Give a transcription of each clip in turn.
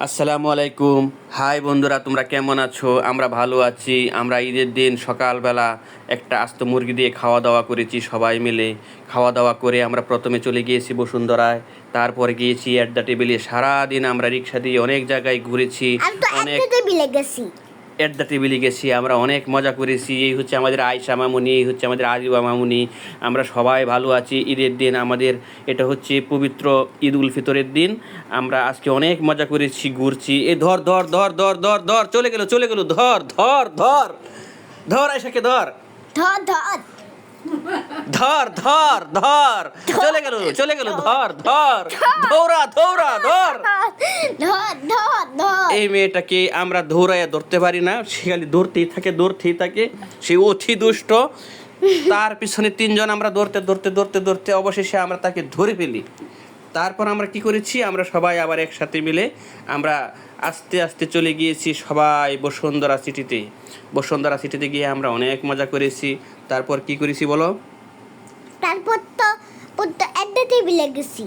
আসসালামু আলাইকুম। হাই বন্ধুরা, তোমরা কেমন আছো? আমরা ভালো আছি। আমরা ঈদের দিন সকালবেলা একটা আস্ত মুরগি দিয়ে খাওয়া দাওয়া করেছি সবাই মিলে। খাওয়া দাওয়া করে আমরা প্রথমে চলে গিয়েছি বসুন্ধরায়, তারপরে গিয়েছি অ্যাট দ্য টেবিলে। সারাদিন আমরা রিক্সা দিয়ে অনেক জায়গায় ঘুরেছি, আমি তো অনেক একটা টেবিলে গেছি। অ্যাট দ্য টেবিলে গেছি, আমরা অনেক মজা করেছি। এই হচ্ছে আমাদের আয়শা মামুনি, এই হচ্ছে আমাদের আজিবা মামুনি। আমরা সবাই ভালো আছি। ঈদের দিন আমাদের এটা হচ্ছে পবিত্র ঈদ উল ফিতরের দিন। আমরা আজকে অনেক মজা করেছি, ঘুরছি। এ ধর ধর ধর ধর ধর ধর, চলে গেল চলে গেল, ধর ধর ধর ধর, আয়শাকে ধর ধর ধর ধর ধর ধর, চলে গেল চলে গেল, ধর ধর, ধৌরা ধৌরা ধর। ধর ধর ধর এই মেয়েটাকে আমরা ধরাইয়া ধরতে পারি না, সে খালি ধরতেই থাকে ধরতেই থাকে, সে অতি দুষ্ট। তার পিছনে তিনজন আমরা ধরতে ধরতে ধরতে ধরতে অবশেষে আমরা তাকে ধরে ফেলি। তারপর আমরা কি করেছি, আমরা সবাই আবার একসাথে মিলে আমরা আস্তে আস্তে চলে গিয়েছি সবাই বসুন্ধরা সিটিতে। বসুন্ধরা সিটিতে গিয়ে আমরা অনেক মজা করেছি। তারপর কি করেছি বলো? তারপর তো একটা টেবিলে গেছি।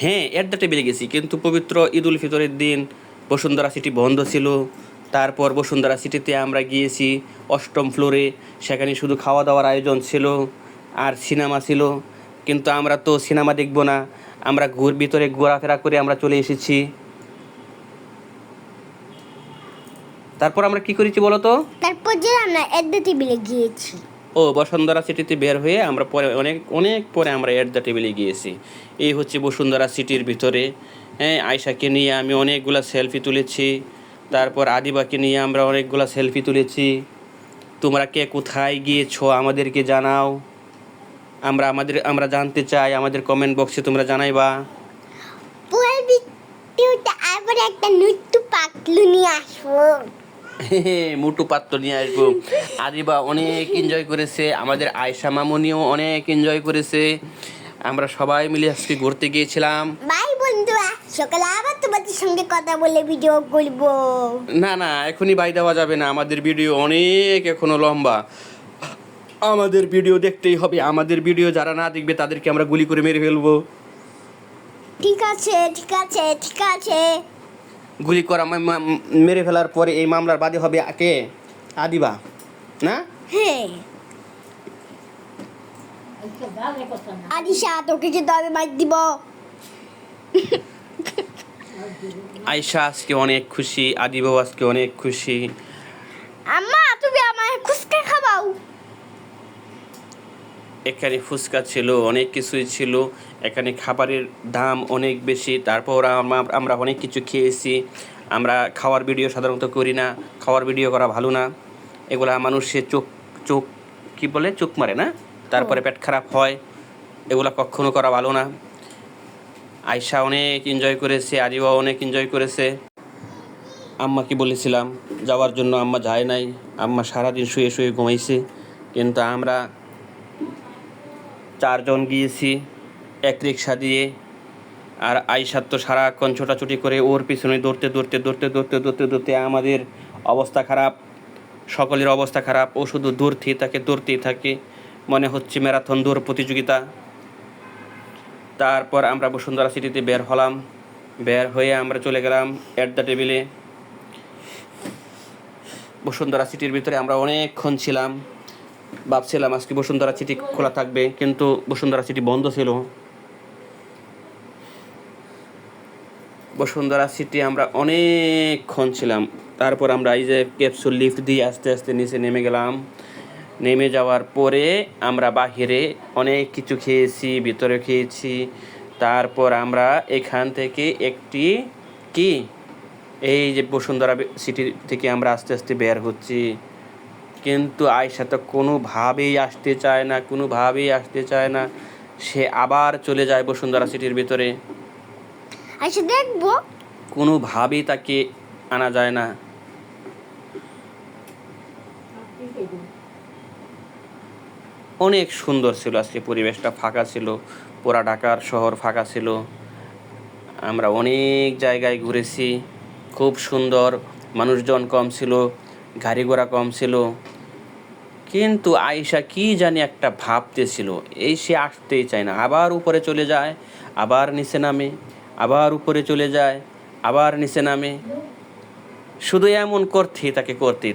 হ্যাঁ, অ্যাট দ্য টেবিলে গেছি, কিন্তু পবিত্র ঈদ উল ফিতরের দিন বসুন্ধরা সিটি বন্ধ ছিল। তারপর বসুন্ধরা সিটিতে আমরা গিয়েছি 8ম ফ্লোরে, সেখানে শুধু খাওয়া দাওয়ার আয়োজন ছিল আর সিনেমা ছিল। কিন্তু আমরা তো সিনেমা দেখব না, আমরা ভিতরে ঘোরাফেরা করে আমরা চলে এসেছি। তারপর আমরা কি করেছি বলো তো? তারপর যে আমরা একটা টেবিলে গিয়েছি। ও, বসুন্ধরা সিটিতে বের হয়ে আমরা পরে অনেক অনেক পরে আমরা অ্যাট দ্য টেবিলে গিয়েছি। এই হচ্ছে বসুন্ধরা সিটির ভিতরে। হ্যাঁ, আয়শাকে নিয়ে আমি অনেকগুলা সেলফি তুলেছি। তারপর আদিবাকে নিয়ে আমরা অনেকগুলা সেলফি তুলেছি। তোমরা কে কোথায় গিয়েছো আমাদেরকে জানাও, আমরা জানতে চাই। আমাদের কমেন্ট বক্সে তোমরা জানাইবা। পরের ভিডিওতে আবার একটা নতুন পাতলু নিয়ে আসবো। মুটু পাত্র নিয়ে আসবো। আদিবা অনেক এনজয় করেছে, আমাদের আয়শা মামুনিও অনেক এনজয় করেছে। আমরা সবাই মিলে আজকে ঘুরতে গিয়েছিলাম। বাই বন্ধুরা, সকালে আবার তোমাদের সঙ্গে কথা বলে ভিডিও করবো। না না, এখনই বাই দেওয়া যাবে না, আমাদের ভিডিও অনেক এখনো লম্বা। আমাদের ভিডিও দেখতেই হবে। আমাদের ভিডিও যারা না দেখবে তাদেরকে আমরা গুলি করে মেরে ফেলবো। ঠিক আছে ঠিক আছে ঠিক আছে। গুলি করা মেরে ফেলার পরে এই মামলার বাদী হবে কে? আদিবা না? হ্যাঁ, আদিশা তোকে কিন্তু আমি মার দিব। আয়শা আজকে অনেক খুশি, আদিবাও আজকে অনেক খুশি। আম্মা তুমি আমার ফুচকা খাওয়াও। এখানে ফুচকা ছিল, অনেক কিছুই ছিল। এখানে খাবারের দাম অনেক বেশি। তারপর আমরা অনেক কিছু খেয়েছি। আমরা খাওয়ার ভিডিও সাধারণত করি না, খাওয়ার ভিডিও করা ভালো না। এগুলা মানুষের চোখ চোখ কি বলে, চোখ মারে না, তারপরে পেট খারাপ হয়। এগুলা কখনো করা ভালো না। আয়শা অনেক এনজয় করেছে, আদিবাও অনেক এনজয় করেছে। আম্মাকে বলেছিলাম যাওয়ার জন্য, আম্মা যায় নাই। আম্মা সারাদিন শুয়ে শুয়ে ঘুমাইছে। কিন্তু আমরা 4 জন গিয়েছি এক রিক্সা দিয়ে। আর আয়শার তো সারাক্ষণ ছোটাছুটি করে ওর পিছনে দৌড়তে দৌড়তে দৌড়তে দৌড়তে দৌড়তে দৌড়তে আমাদের অবস্থা খারাপ, সকলের অবস্থা খারাপ। ও শুধু দৌড়তেই থাকে, মনে হচ্ছে ম্যারাথন দৌড় প্রতিযোগিতা। তারপর আমরা বসুন্ধরা সিটিতে বের হলাম। বের হয়ে আমরা চলে গেলাম অ্যাট দ্য টেবিলে। বসুন্ধরা সিটির ভিতরে আমরা অনেকক্ষণ ছিলাম। ভাবছিলাম আজকে বসুন্ধরা সিটি খোলা থাকবে, কিন্তু বসুন্ধরা সিটি বন্ধ ছিল। বসুন্ধরা সিটি আমরা অনেকক্ষণ ছিলাম। তারপর আমরা এই যে ক্যাপসুল লিফট দিয়ে আস্তে আস্তে নিচে নেমে গেলাম। নেমে যাওয়ার পরে আমরা বাহিরে অনেক কিছু খেয়েছি, ভিতরে খেয়েছি। তারপর আমরা এখান থেকে একটি কি এই যে বসুন্ধরা সিটি থেকে আমরা আস্তে আস্তে বের হচ্ছি। কিন্তু আয়শা তো কোনোভাবেই আসতে চায় না। সে আবার চলে যায় বসুন্ধরা সিটির ভিতরে। আচ্ছা দেখবো। কোনোভাবেই তাকে আনা যায় না। অনেক সুন্দর ছিল আজকে, পরিবেশটা ফাঁকা ছিল, পুরা ঢাকার শহর ফাঁকা ছিল। আমরা অনেক জায়গায় ঘুরেছি, খুব সুন্দর। মানুষজন কম ছিল, গাড়ি ঘোড়া কম ছিল। কিন্তু আয়শা কি জানি একটা ভাবতেছিল, এই সে আসতেই চায় না। আবার উপরে চলে যায়, আবার নিচে নামে, আবার উপরে চলে যায়, আবার নিচে নামে, শুধু এমন করতেই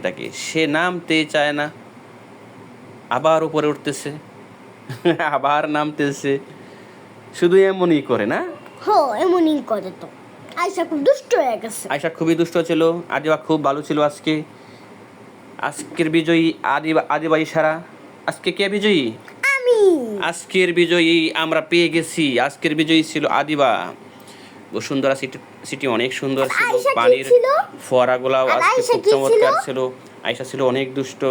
থাকে, সে নামতেই চায় না, আবার উপরে উঠতেছে আবার নামতেছে, শুধু এমনই করে না। হো, এমনই করে তো। আয়শা খুব দুষ্ট হয়ে গেছে। আয়শা খুবই দুষ্ট ছিল, আদিবা খুব ভালো ছিল। আজকের বিজয়ী আদিবা ইশারা। আজকে কে বিজয়ী? আমি। আজকের বিজয়ী আমরা পেয়ে গেছি। আজকের বিজয়ী ছিল আদিবা। বসুন্ধরা সিটি অনেক সুন্দর ছিল, আয়শা কি পানির ছিল? ফোয়ারাগুলাও আর আজকে আয়শা খুব কি চমৎকার ছিল? ছিল। আয়শা ছিল অনেক দুষ্ট।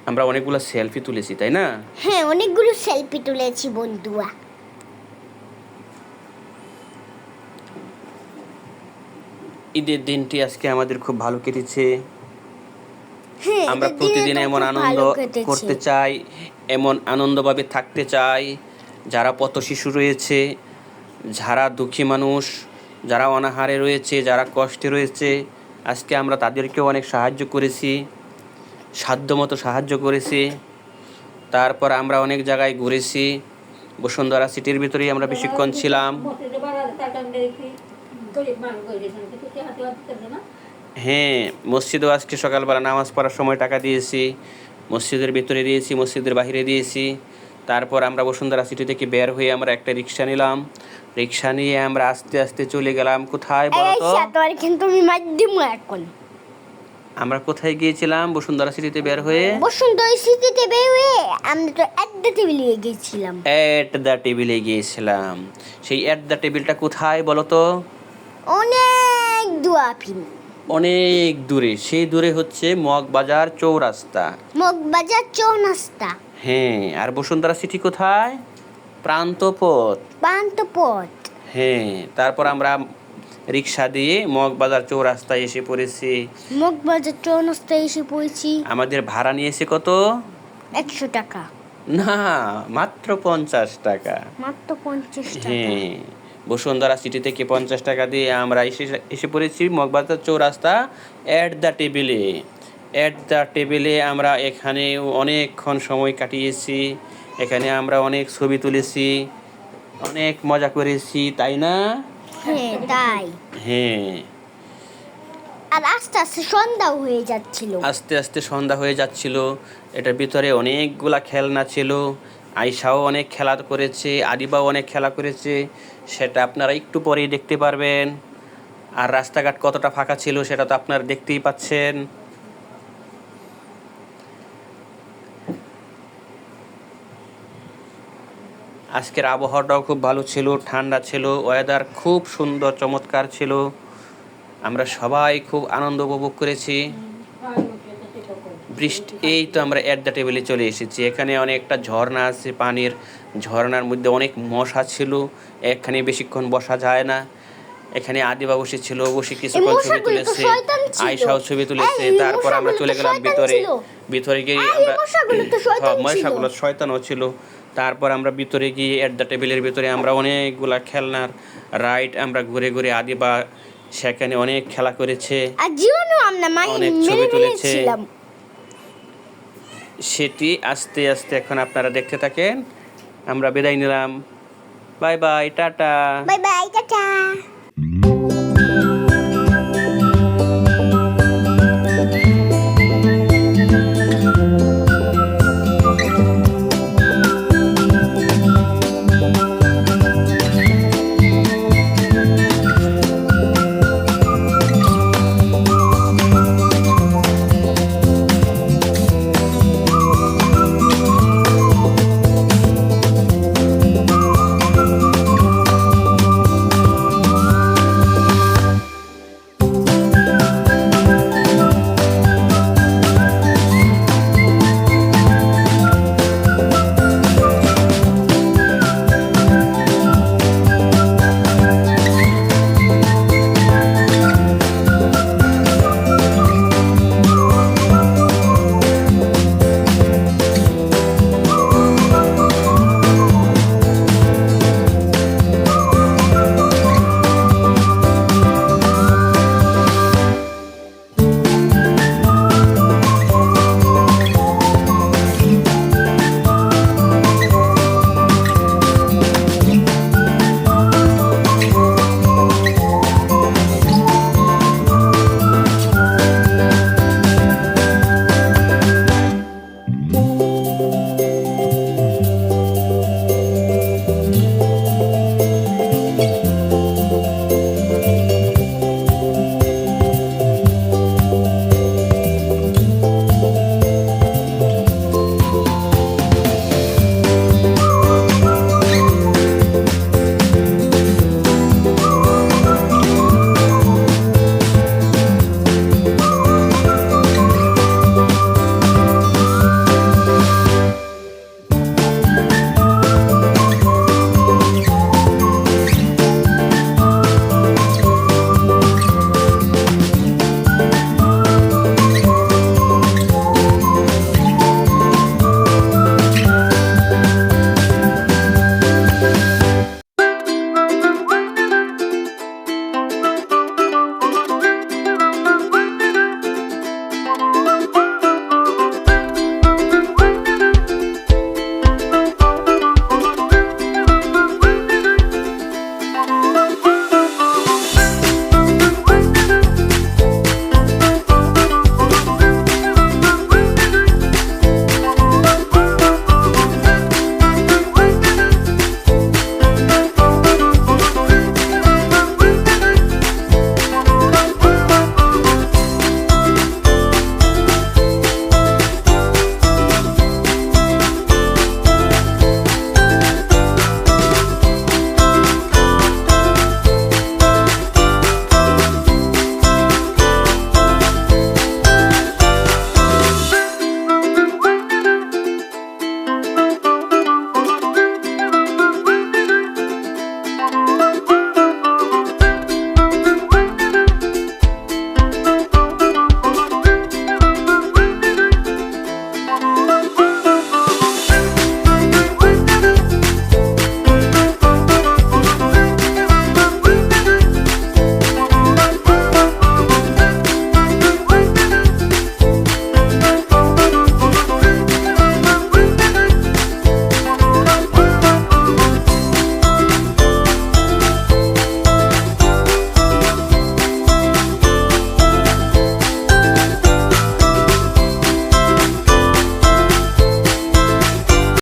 আমরা অনেকগুলো সেলফি তুলেছি, তাই না? হ্যাঁ, অনেকগুলো সেলফি তুলেছি বন্ধুরা। ঈদের দিনটি আজকে আমাদের খুব ভালো কেটেছে। হ্যাঁ, আমরা ঈদের প্রতিদিন দিনটা এমন খুব আনন্দ ভালো কেটেছে। করতে চাই, এমন আনন্দভাবে থাকতে চাই। যারা পথ শিশু রয়েছে, যারা দুঃখী মানুষ, যারা অনাহারে রয়েছে, যারা কষ্টে রয়েছে, আজকে আমরা তাদেরকেও অনেক সাহায্য করেছি, সাধ্যমতো সাহায্য করেছি। তারপর আমরা অনেক জায়গায় ঘুরেছি। বসুন্ধরা সিটির ভিতরেই আমরা বেশিক্ষণ ছিলাম। হ্যাঁ, মসজিদেও আজকে সকালবেলা নামাজ পড়ার সময় টাকা দিয়েছি, মসজিদের ভিতরে দিয়েছি, মসজিদের বাইরে দিয়েছি। তারপর আমরা বসুন্ধরা সিটি থেকে বের হয়ে আমরা একটা রিক্সা নিলাম। রিক্সা নিয়ে আমরা আস্তে আস্তে চলে গেলাম কোথায় বলো তো? আয়শা, তোর কিন্তু আমি মাধ্যম এখন। আমরা কোথায় গিয়েছিলাম বসুন্ধরা সিটিতে বের হয়ে? বসুন্ধরা সিটিতে বের হয়ে আমরা তো অ্যাড্ডা টেবিলে গেছিলাম। এট দ্য টেবিলে গিয়েছিলাম। সেই এট দ্য টেবিলটা কোথায় বলো তো? অনেক দূরাপিন। অনেক দূরে। সেই দূরে হচ্ছে মগবাজার চৌরাস্তা। মগবাজার চৌরাস্তা। হ্যাঁ, আর বসুন্ধরা সিটি কোথায়? প্রান্তপথ। পান্থপথ। হ্যাঁ, তারপর আমরা রিক্সা দিয়ে মগবাজার চৌরাস্তায় এসে পড়েছি। মগবাজার চৌরাস্তায় এসে পড়েছি। আমাদের ভাড়া নিয়েছে কত? 100 টাকা। না, মাত্র 50 টাকা। মাত্র 50 টাকা। হ্যাঁ, বসুন্ধরা সিটি থেকে 50 টাকা দিয়ে আমরা এসে পড়েছি মগবাজার চৌরাস্তা এট দ্য টেবিলে। এট দ্য টেবিলে আমরা এখানে অনেকক্ষণ সময় কাটিয়েছি। এখানে আমরা অনেক ছবি তুলেছি, অনেক মজা করেছি, তাই না? হ্যাঁ, তাই। হ্যাঁ, আর আস্তে আস্তে সন্ধ্যাও হয়ে যাচ্ছিল। আস্তে আস্তে সন্ধ্যা হয়ে যাচ্ছিল। এটার ভিতরে অনেকগুলা খেলনা ছিল। আয়শাও অনেক খেলা করেছে, আদিবাও অনেক খেলা করেছে, সেটা আপনারা একটু পরেই দেখতে পারবেন। আর রাস্তাঘাট কতটা ফাঁকা ছিল সেটা তো আপনারা দেখতেই পাচ্ছেন। আজকের আবহাওয়াটাও খুব ভালো ছিল, ঠান্ডা ছিল, ওয়েদার খুব সুন্দর চমৎকার ছিল। আমরা সবাই খুব আনন্দ উপভোগ করেছি। বৃষ্টি, এই তো আমরা এট দ্য টেবিলে চলে এসেছি। এখানে অনেকটা ঝর্ণা আছে, পানির ঝর্ণার মধ্যে অনেক মশা ছিল, এখানে বেশিক্ষণ বসা যায় না। এখানে আদিবা বসেছিল, বসে কিছুক্ষণ ছবি তুলেছে, আয়শাও ছবি তুলেছে। তারপর আমরা চলে গেলাম ভিতরে গিয়ে আমরা মশাগুলো শয়তানও ছিল। তারপর আমরা ভিতরে গিয়ে এট দ্য টেবিলের ভিতরে আমরা অনেকগুলা খেলনার রাইড আমরা ঘুরে ঘুরে আদিবা সেখানে অনেক খেলা করেছে, আর জীবনও আমরা অনেক ছবি তুলেছে। ছিলাম। সেটি আস্তে আস্তে এখন আপনারা দেখতে থাকেন। আমরা বিদায় নিলাম। Bye bye, tata. Bye bye, tata.